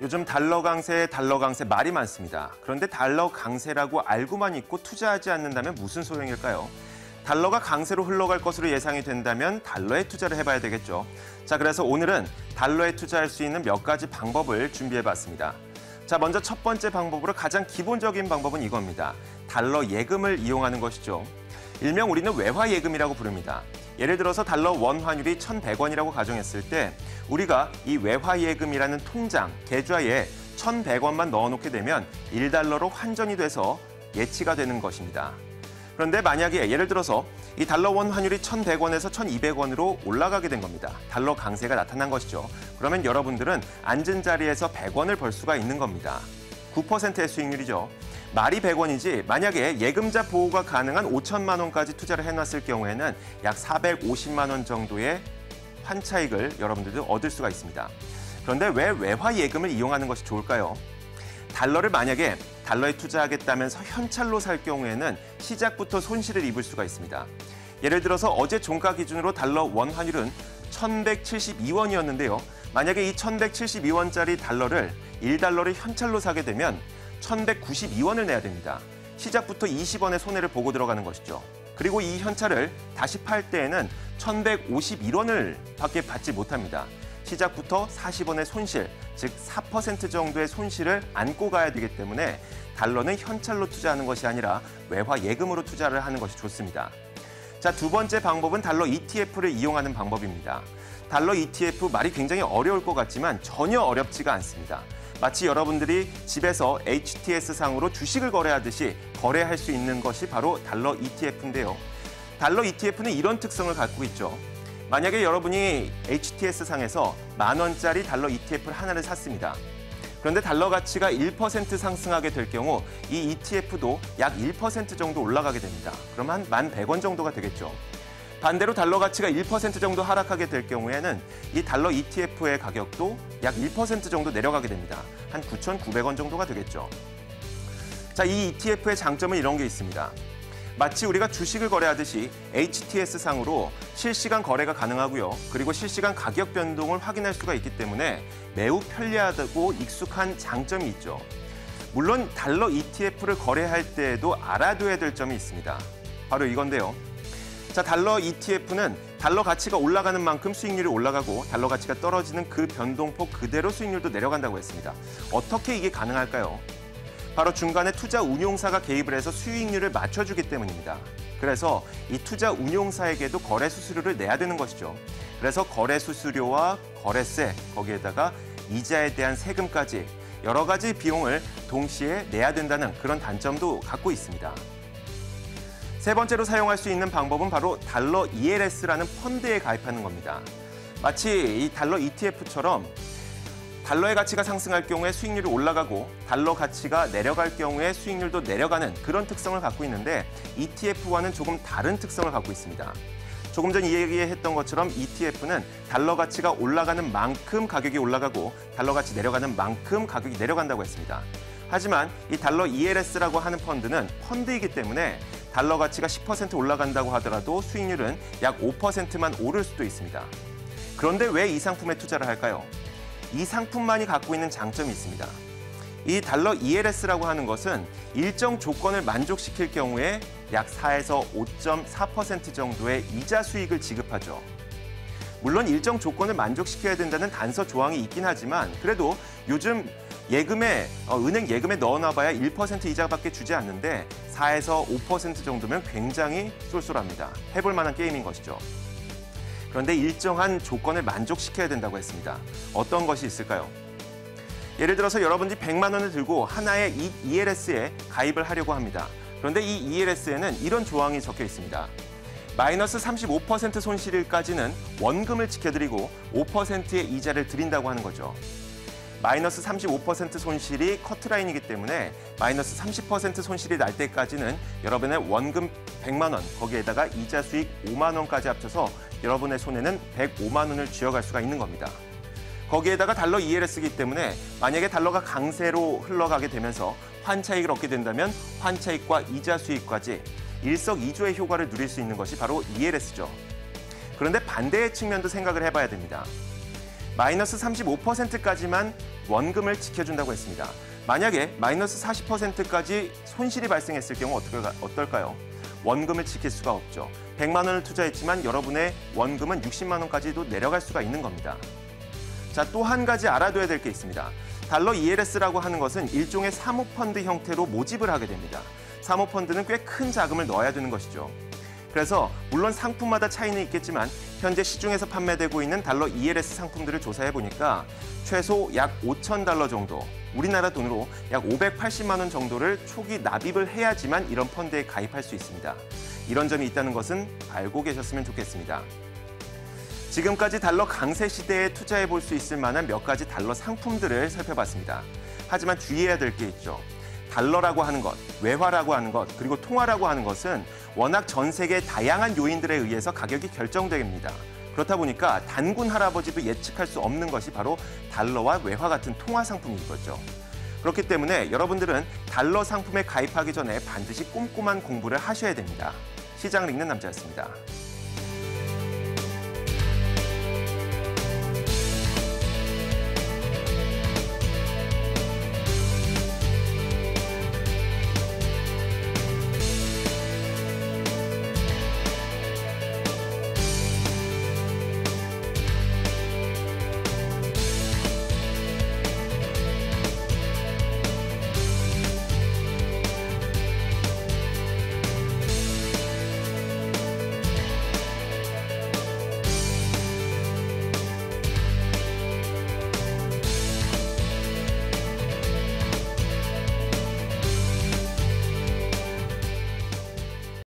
요즘 달러 강세 말이 많습니다. 그런데 달러 강세라고 알고만 있고 투자하지 않는다면 무슨 소용일까요? 달러가 강세로 흘러갈 것으로 예상이 된다면 달러에 투자를 해봐야 되겠죠. 자, 그래서 오늘은 달러에 투자할 수 있는 몇 가지 방법을 준비해봤습니다. 자, 먼저 첫 번째 방법으로 가장 기본적인 방법은 이겁니다. 달러 예금을 이용하는 것이죠. 일명 우리는 외화 예금이라고 부릅니다. 예를 들어서 달러 원 환율이 1,100원이라고 가정했을 때 우리가 이 외화 예금이라는 통장, 계좌에 1,100원만 넣어놓게 되면 1달러로 환전이 돼서 예치가 되는 것입니다. 그런데 만약에 예를 들어서 이 달러 원 환율이 1,100원에서 1,200원으로 올라가게 된 겁니다. 달러 강세가 나타난 것이죠. 그러면 여러분들은 앉은 자리에서 100원을 벌 수가 있는 겁니다. 9%의 수익률이죠. 말이 100원이지 만약에 예금자 보호가 가능한 5천만 원까지 투자를 해놨을 경우에는 약 450만 원 정도의 환차익을 여러분들도 얻을 수가 있습니다. 그런데 왜 외화 예금을 이용하는 것이 좋을까요? 달러를 만약에 달러에 투자하겠다면서 현찰로 살 경우에는 시작부터 손실을 입을 수가 있습니다. 예를 들어서 어제 종가 기준으로 달러 원 환율은 1,172원이었는데요. 만약에 이 1,172원짜리 달러를 1달러를 현찰로 사게 되면 1,192원을 내야 됩니다. 시작부터 20원의 손해를 보고 들어가는 것이죠. 그리고 이 현찰을 다시 팔 때에는 1,151원을 밖에 받지 못합니다. 시작부터 40원의 손실, 즉 4% 정도의 손실을 안고 가야 되기 때문에 달러는 현찰로 투자하는 것이 아니라 외화 예금으로 투자를 하는 것이 좋습니다. 자, 두 번째 방법은 달러 ETF를 이용하는 방법입니다. 달러 ETF 말이 굉장히 어려울 것 같지만 전혀 어렵지가 않습니다. 마치 여러분들이 집에서 HTS상으로 주식을 거래하듯이 거래할 수 있는 것이 바로 달러 ETF인데요. 달러 ETF는 이런 특성을 갖고 있죠. 만약에 여러분이 HTS상에서 10,000원짜리 달러 ETF를 하나를 샀습니다. 그런데 달러 가치가 1% 상승하게 될 경우 이 ETF도 약 1% 정도 올라가게 됩니다. 그럼 한 1,100원 정도가 되겠죠. 반대로 달러 가치가 1% 정도 하락하게 될 경우에는 이 달러 ETF의 가격도 약 1% 정도 내려가게 됩니다. 한 9,900원 정도가 되겠죠. 자, 이 ETF의 장점은 이런 게 있습니다. 마치 우리가 주식을 거래하듯이 HTS상으로 실시간 거래가 가능하고요. 그리고 실시간 가격 변동을 확인할 수가 있기 때문에 매우 편리하고 익숙한 장점이 있죠. 물론 달러 ETF를 거래할 때에도 알아둬야 될 점이 있습니다. 바로 이건데요. 자, 달러 ETF는 달러 가치가 올라가는 만큼 수익률이 올라가고 달러 가치가 떨어지는 그 변동폭 그대로 수익률도 내려간다고 했습니다. 어떻게 이게 가능할까요? 바로 중간에 투자 운용사가 개입을 해서 수익률을 맞춰주기 때문입니다. 그래서 이 투자 운용사에게도 거래 수수료를 내야 되는 것이죠. 그래서 거래 수수료와 거래세, 거기에다가 이자에 대한 세금까지 여러 가지 비용을 동시에 내야 된다는 그런 단점도 갖고 있습니다. 세 번째로 사용할 수 있는 방법은 바로 달러 ELS라는 펀드에 가입하는 겁니다. 마치 이 달러 ETF처럼 달러의 가치가 상승할 경우에 수익률이 올라가고 달러 가치가 내려갈 경우에 수익률도 내려가는 그런 특성을 갖고 있는데 ETF와는 조금 다른 특성을 갖고 있습니다. 조금 전 얘기했던 것처럼 ETF는 달러 가치가 올라가는 만큼 가격이 올라가고 달러 가치 내려가는 만큼 가격이 내려간다고 했습니다. 하지만 이 달러 ELS라고 하는 펀드는 펀드이기 때문에 달러 가치가 10% 올라간다고 하더라도 수익률은 약 5%만 오를 수도 있습니다. 그런데 왜 이 상품에 투자를 할까요? 이 상품만이 갖고 있는 장점이 있습니다. 이 달러 ELS라고 하는 것은 일정 조건을 만족시킬 경우에 약 4에서 5.4% 정도의 이자 수익을 지급하죠. 물론 일정 조건을 만족시켜야 된다는 단서 조항이 있긴 하지만 그래도 요즘 은행 예금에 넣어놔봐야 1% 이자밖에 주지 않는데 4에서 5% 정도면 굉장히 쏠쏠합니다. 해볼 만한 게임인 것이죠. 그런데 일정한 조건을 만족시켜야 된다고 했습니다. 어떤 것이 있을까요? 예를 들어서 여러분들이 100만 원을 들고 하나의 ELS에 가입을 하려고 합니다. 그런데 이 ELS에는 이런 조항이 적혀 있습니다. 마이너스 35% 손실일까지는 원금을 지켜드리고 5%의 이자를 드린다고 하는 거죠. 마이너스 35% 손실이 커트라인이기 때문에 마이너스 30% 손실이 날 때까지는 여러분의 원금 100만 원, 거기에다가 이자 수익 5만 원까지 합쳐서 여러분의 손에는 105만 원을 쥐어갈 수가 있는 겁니다. 거기에다가 달러 ELS이기 때문에 만약에 달러가 강세로 흘러가게 되면서 환차익을 얻게 된다면 환차익과 이자 수익까지 일석이조의 효과를 누릴 수 있는 것이 바로 ELS죠. 그런데 반대의 측면도 생각을 해봐야 됩니다. 마이너스 35%까지만 원금을 지켜준다고 했습니다. 만약에 마이너스 40%까지 손실이 발생했을 경우 어떨까요? 원금을 지킬 수가 없죠. 100만 원을 투자했지만 여러분의 원금은 60만 원까지도 내려갈 수가 있는 겁니다. 자, 또 한 가지 알아둬야 될 게 있습니다. 달러 ELS라고 하는 것은 일종의 사모펀드 형태로 모집을 하게 됩니다. 사모펀드는 꽤 큰 자금을 넣어야 되는 것이죠. 그래서 물론 상품마다 차이는 있겠지만 현재 시중에서 판매되고 있는 달러 ELS 상품들을 조사해 보니까 최소 약 5,000달러 정도, 우리나라 돈으로 약 580만 원 정도를 초기 납입을 해야지만 이런 펀드에 가입할 수 있습니다. 이런 점이 있다는 것은 알고 계셨으면 좋겠습니다. 지금까지 달러 강세 시대에 투자해 볼 수 있을 만한 몇 가지 달러 상품들을 살펴봤습니다. 하지만 주의해야 될 게 있죠. 달러라고 하는 것, 외화라고 하는 것, 그리고 통화라고 하는 것은 워낙 전 세계 다양한 요인들에 의해서 가격이 결정됩니다. 그렇다 보니까 단군 할아버지도 예측할 수 없는 것이 바로 달러와 외화 같은 통화 상품인 거죠. 그렇기 때문에 여러분들은 달러 상품에 가입하기 전에 반드시 꼼꼼한 공부를 하셔야 됩니다. 시장을 읽는 남자였습니다.